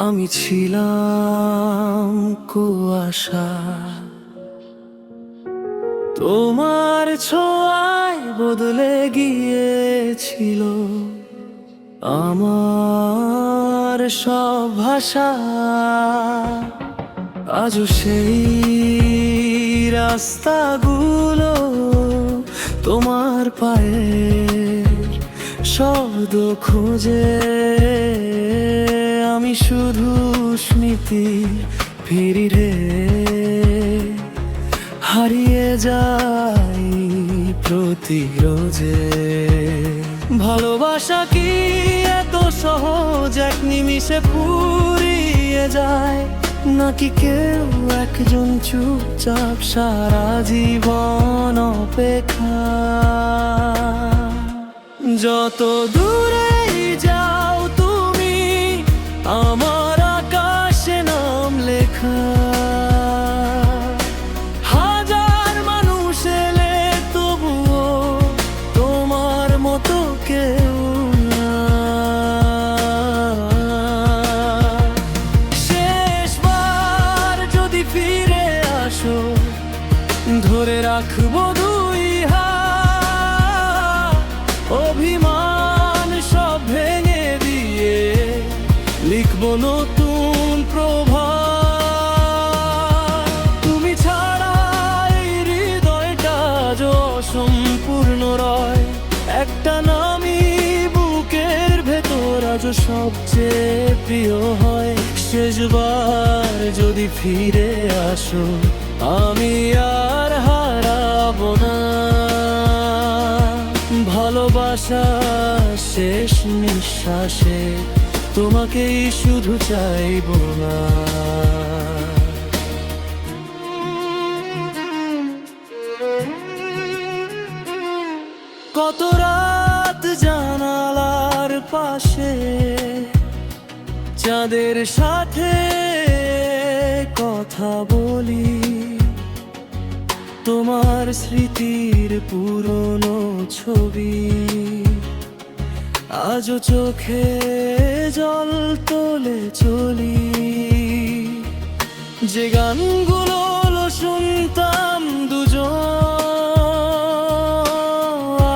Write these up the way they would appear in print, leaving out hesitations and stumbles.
আমি ছিলাম কুয়াশা, তোমার ছোঁয়ায় বদলে গিয়েছিল আমার সব ভাষা। আজও সেই রাস্তাগুলো, তোমার পায়ের শব্দ খোঁজে। আমি শুধু স্মৃতি ফিরি রে, হারিয়ে যাই প্রতি রোজে। ভালোবাসা কি এত সহজ এক নিমিষে পুরিয়ে যায়, নাকি কেউ একজন চুপচাপ সারা জীবন অপেক্ষা? যত দূরেই যাও তুমি, আমার আকাশে নাম লেখা। হাজার মানুষ এলে তবুও তোমার মতো কেউ না। শেষবার যদি ফিরে আসো, ধরে রাখবো দুই হাত। অভিমান সব ভেঙে দিয়ে লিখবো নতুন প্রভাত। তুমি ছাড়া এই হৃদয়টা আজ অসম্পূর্ণ রয়। একটা নামই বুকের ভেতর আজ সবচেয়ে প্রিয় হয়। শেষবার যদি ফিরে আসো, আমি আর হারাবো না। ভালোবাসা শেষ নিঃশ্বাসে তোমাকেই শুধু চাইবো না। কত রাত জানালার পাশে চাঁদের সাথে কথা বলি, তোমার স্মৃতির পুরনো ছবি আজও চোখে জল তোলে চলি। যে গানগুলো শুনতাম দুজন,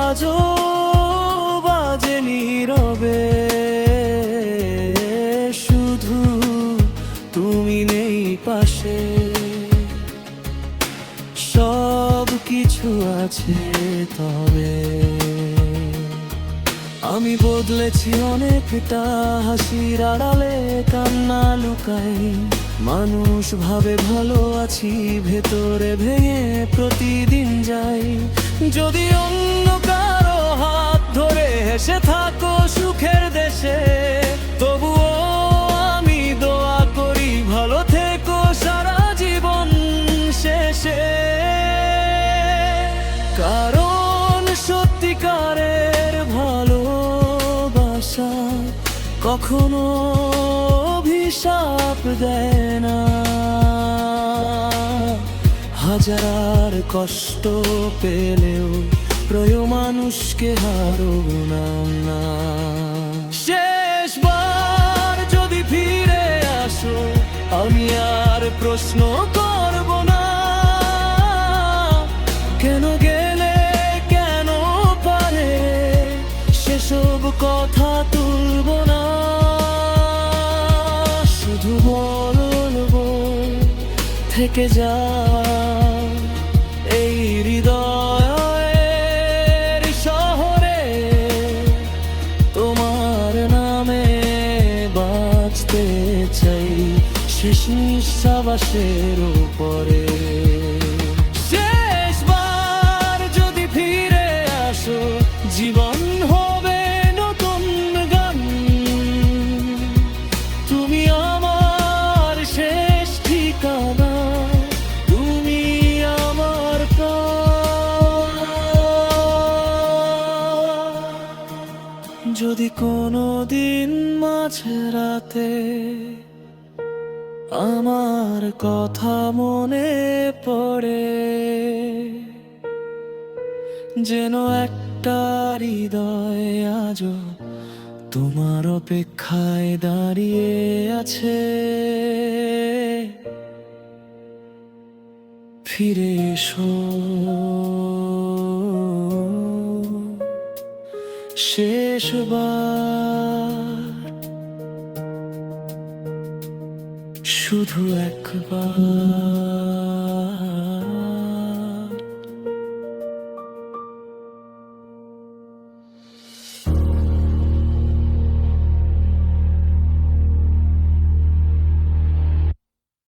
আজও বাজে নীরবে। শুধু তুমি নেই পাশে, সব কিছু আছে তবে। আমি বদলেছি অনেকটা, হাসির আড়ালে কান্না লুকাই। মানুষ ভাবে ভালো আছি, ভেতরে ভেঙে প্রতিদিন যাই। যদি অন্য কারো হাত ধরে হেসে থাকো সুখের দেশে, তবুও আমি দোয়া করি ভালো থেকো সারা জীবন শেষে। কারণ সত্যিকারের ভালোবাসা কখনো অভিশাপ দেয় না। হাজার কষ্ট পেলেও প্রিয় মানুষকে হারাবো না। শেষবার যদি ফিরে আসো, আমি আর প্রশ্ন করব না। কেন গেলে কেন পারে, সেসব কথা তুলব না। শুধু বলবো থেকে যা এই হৃদয়ের শহরে, তোমার নামে বাঁচতে চাই শেষ নিঃশ্বাসের উপরে। শেষবার যদি ফিরে আসো, জীবন হবে নতুন গান। তুমি আমার শেষ ঠিকানা, তুমি আমার প্রাণ। যদি কোনো দিন মাঝরাতে আমার কথা মনে পড়ে, যেন একটা হৃদয় আজও তোমার অপেক্ষায় দাঁড়িয়ে আছে, ফিরে এসো শেষবার, শুধু একবার।